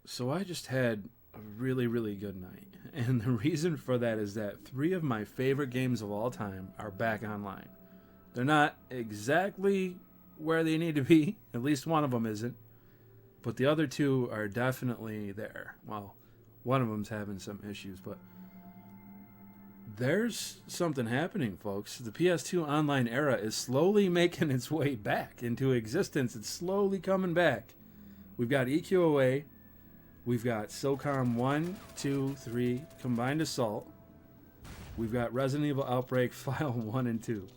So I just had a really, really good night. And the reason for that is that three of my favorite games of all time are back online. They're not exactly where they need to be, at least one of them isn't, but the other two are definitely there. Well, one of them's having some issues, but there's something happening, folks. The PS2 online era is slowly making its way back into existence. It's slowly coming back. We've got EQOA, we've got Socom 1, 2, 3, Combined Assault, we've got Resident Evil Outbreak File 1 and 2.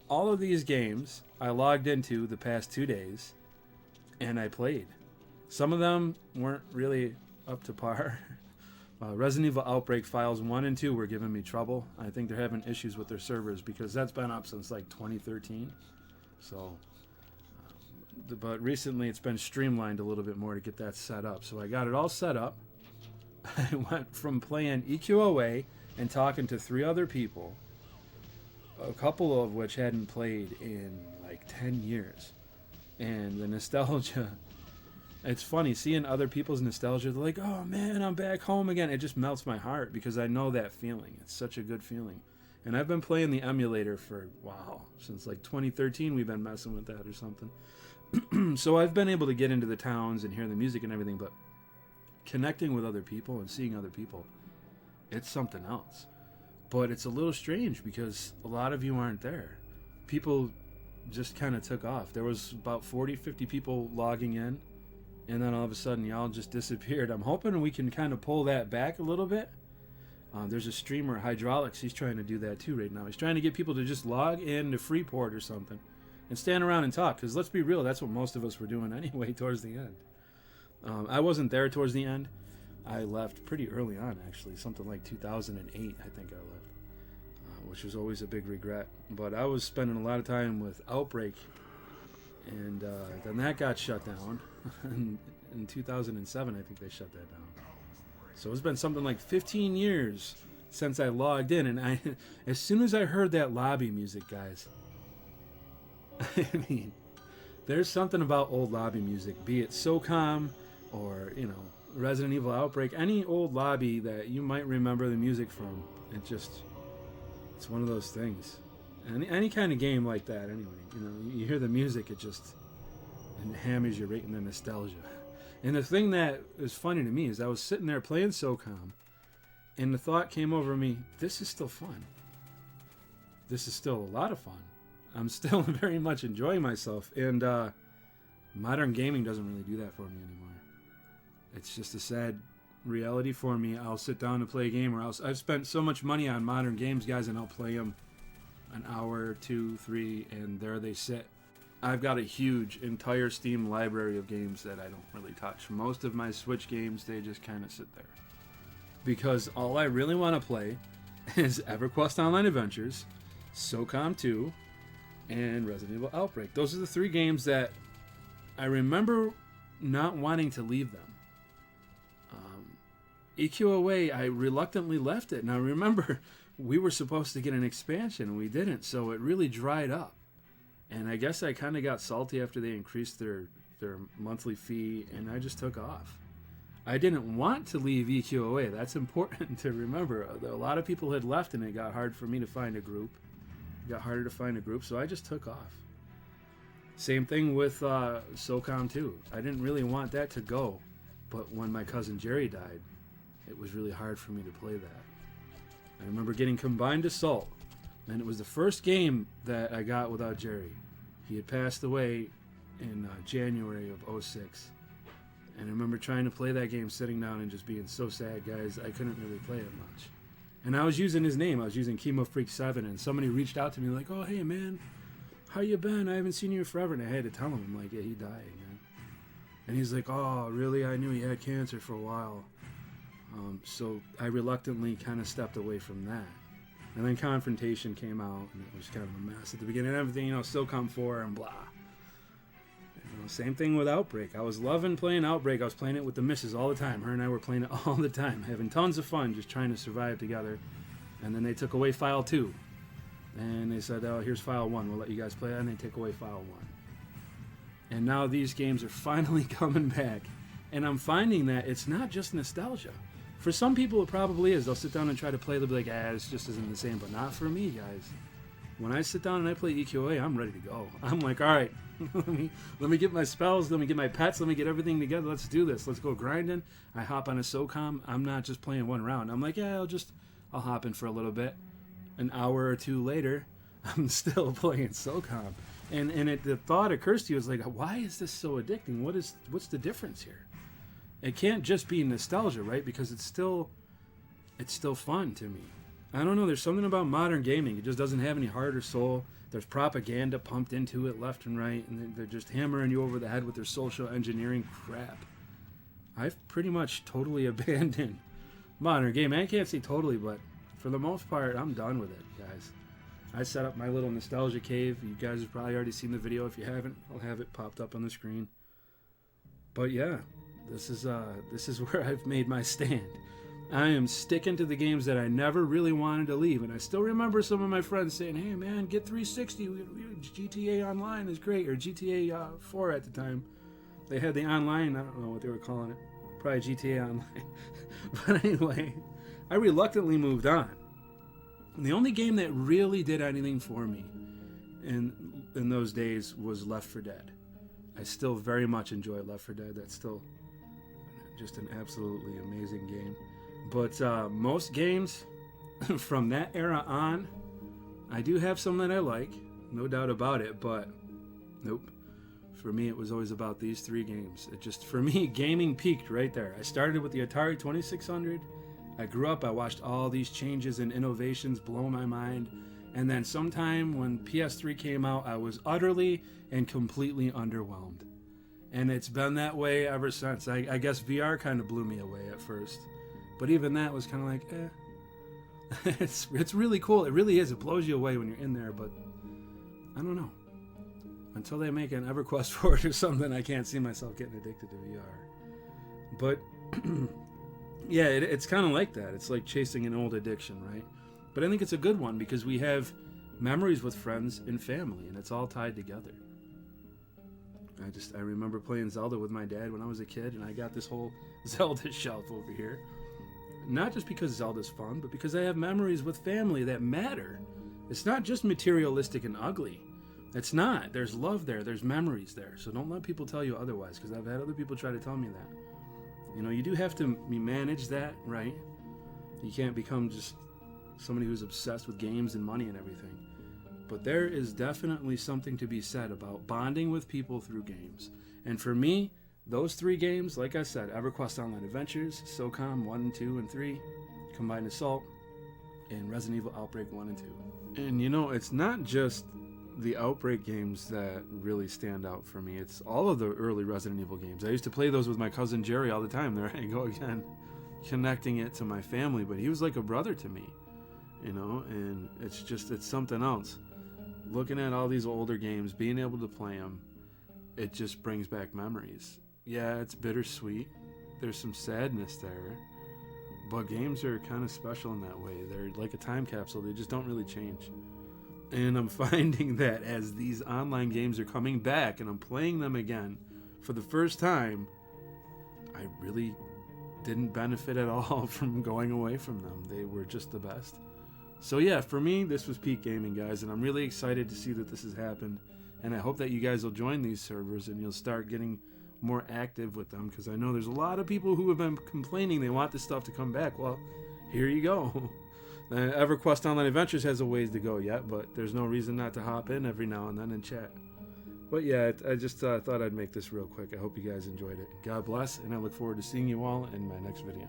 All of these games I logged into the past 2 days, and I played. Some of them weren't really up to par. Resident Evil Outbreak Files 1 and 2 were giving me trouble. I think they're having issues with their servers because that's been up since like 2013. So, but recently it's been streamlined a little bit more to get that set up. So I got it all set up. I went from playing EQOA and talking to 3 other people, a couple of which hadn't played in like 10 years. And the nostalgia, it's funny seeing other people's nostalgia. They're like, oh man, I'm back home again. It just melts my heart because I know that feeling. It's such a good feeling. And I've been playing the emulator for, wow, since like 2013 we've been messing with that or something. So I've been able to get into the towns and hear the music and everything, but connecting with other people and seeing other people, it's something else. But it's a little strange because a lot of you aren't there. People just kind of took off. There was about 40, 50 people logging in, and then all of a sudden y'all just disappeared. I'm hoping we can kind of pull that back a little bit. There's a streamer, Hydraulics, he's trying to do that too right now. He's trying to get people to just log in to Freeport or something and stand around and talk, because let's be real, that's what most of us were doing anyway towards the end. I wasn't there towards the end. I left pretty early on, actually, something like 2008 I think I left, which was always a big regret. But I was spending a lot of time with Outbreak, and then that got shut down. In 2007 I think they shut that down. So it's been something like 15 years since I logged in, and as soon as I heard that lobby music, guys, I mean, there's something about old lobby music, be it Socom or, you know, Resident Evil Outbreak, any old lobby that you might remember the music from. It's one of those things. Any kind of game like that, anyway, you know, you hear the music, it hammers you right in the nostalgia. And the thing that was funny to me is I was sitting there playing Socom, and the thought came over me, this is still fun. This is still a lot of fun. I'm still very much enjoying myself, and modern gaming doesn't really do that for me anymore. It's just a sad reality for me. I'll sit down to play a game, or else I've spent so much money on modern games, guys, and I'll play them an hour, 2, 3, and there they sit. I've got a huge entire Steam library of games that I don't really touch. Most of my Switch games, they just kind of sit there. Because all I really want to play is EverQuest Online Adventures, Socom 2, and Resident Evil Outbreak. Those are the 3 games that I remember not wanting to leave them. EQOA, I reluctantly left it. And I remember we were supposed to get an expansion, and we didn't, so it really dried up. And I guess I kind of got salty after they increased their monthly fee, and I just took off. I didn't want to leave EQOA. That's important to remember. A lot of people had left, and it got hard for me to find a group. It got harder to find a group, so I just took off. Same thing with Socom 2. I didn't really want that to go, but when my cousin Jerry died, it was really hard for me to play that. I remember getting Combined Assault, and it was the first game that I got without Jerry. He had passed away in January of 06. And I remember trying to play that game, sitting down and just being so sad, guys. I couldn't really play it much. And I was using his name. I was using Chemo Freak 7, and somebody reached out to me like, oh, hey, man, how you been? I haven't seen you forever. And I had to tell him, I'm like, yeah, he died, man. And he's like, oh, really? I knew he had cancer for a while. So I reluctantly kind of stepped away from that. And then Confrontation came out, and it was kind of a mess at the beginning. Everything, you know, Socom 4 and blah. You know, same thing with Outbreak. I was loving playing Outbreak. I was playing it with the missus all the time. Her and I were playing it all the time, having tons of fun, just trying to survive together. And then they took away File 2. And they said, oh, here's File 1. We'll let you guys play it. And they take away File 1. And now these games are finally coming back. And I'm finding that it's not just nostalgia. For some people, it probably is. They'll sit down and try to play. They'll be like, this just isn't the same. But not for me, guys. When I sit down and I play EQA, I'm ready to go. I'm like, all right, let me get my spells. Let me get my pets. Let me get everything together. Let's do this. Let's go grinding. I hop on a Socom. I'm not just playing one round. I'm like, yeah, I'll hop in for a little bit. An hour or two later, I'm still playing Socom. And the thought occurs to you is like, why is this so addicting? What's the difference here? It can't just be nostalgia, right? Because it's still fun to me. I don't know. There's something about modern gaming. It just doesn't have any heart or soul. There's propaganda pumped into it left and right, and they're just hammering you over the head with their social engineering crap. I've pretty much totally abandoned modern gaming. I can't say totally, but for the most part, I'm done with it, guys. I set up my little nostalgia cave. You guys have probably already seen the video. If you haven't, I'll have it popped up on the screen. But yeah, this is where I've made my stand. I am sticking to the games that I never really wanted to leave. And I still remember some of my friends saying, hey man, get 360. GTA Online is great. Or GTA 4 at the time. They had the online, I don't know what they were calling it. Probably GTA Online. But anyway, I reluctantly moved on. And the only game that really did anything for me in those days was Left 4 Dead. I still very much enjoy Left 4 Dead. That's still just an absolutely amazing game. But most games from that era on, I do have some that I like, no doubt about it, but nope. For me, it was always about these three games. It just, for me, gaming peaked right there. I started with the Atari 2600. I grew up, I watched all these changes and innovations blow my mind. And then sometime when PS3 came out, I was utterly and completely underwhelmed. And it's been that way ever since. I guess VR kind of blew me away at first. But even that was kind of like, It's really cool. It really is. It blows you away when you're in there. But I don't know. Until they make an EverQuest for it or something, I can't see myself getting addicted to VR. But yeah, it's kind of like that. It's like chasing an old addiction, right? But I think it's a good one because we have memories with friends and family, and it's all tied together. I remember playing Zelda with my dad when I was a kid, and I got this whole Zelda shelf over here. Not just because Zelda's fun, but because I have memories with family that matter. It's not just materialistic and ugly. It's not. There's love there. There's memories there. So don't let people tell you otherwise, because I've had other people try to tell me that. You know, you do have to manage that, right? You can't become just somebody who's obsessed with games and money and everything. But there is definitely something to be said about bonding with people through games. And for me, those three games, like I said, EverQuest Online Adventures, Socom 1, 2, and 3, Combined Assault, and Resident Evil Outbreak 1 and 2. And you know, it's not just the Outbreak games that really stand out for me. It's all of the early Resident Evil games. I used to play those with my cousin Jerry all the time. There I go again, connecting it to my family. But he was like a brother to me, you know, and it's something else. Looking at all these older games, being able to play them, it just brings back memories. Yeah, it's bittersweet. There's some sadness there. But games are kind of special in that way. They're like a time capsule. They just don't really change. And I'm finding that as these online games are coming back and I'm playing them again for the first time, I really didn't benefit at all from going away from them. They were just the best. So yeah, for me, this was peak gaming, guys, and I'm really excited to see that this has happened. And I hope that you guys will join these servers and you'll start getting more active with them, because I know there's a lot of people who have been complaining they want this stuff to come back. Well, here you go. EverQuest Online Adventures has a ways to go yet, but there's no reason not to hop in every now and then and chat. But yeah, I just thought I'd make this real quick. I hope you guys enjoyed it. God bless, and I look forward to seeing you all in my next video.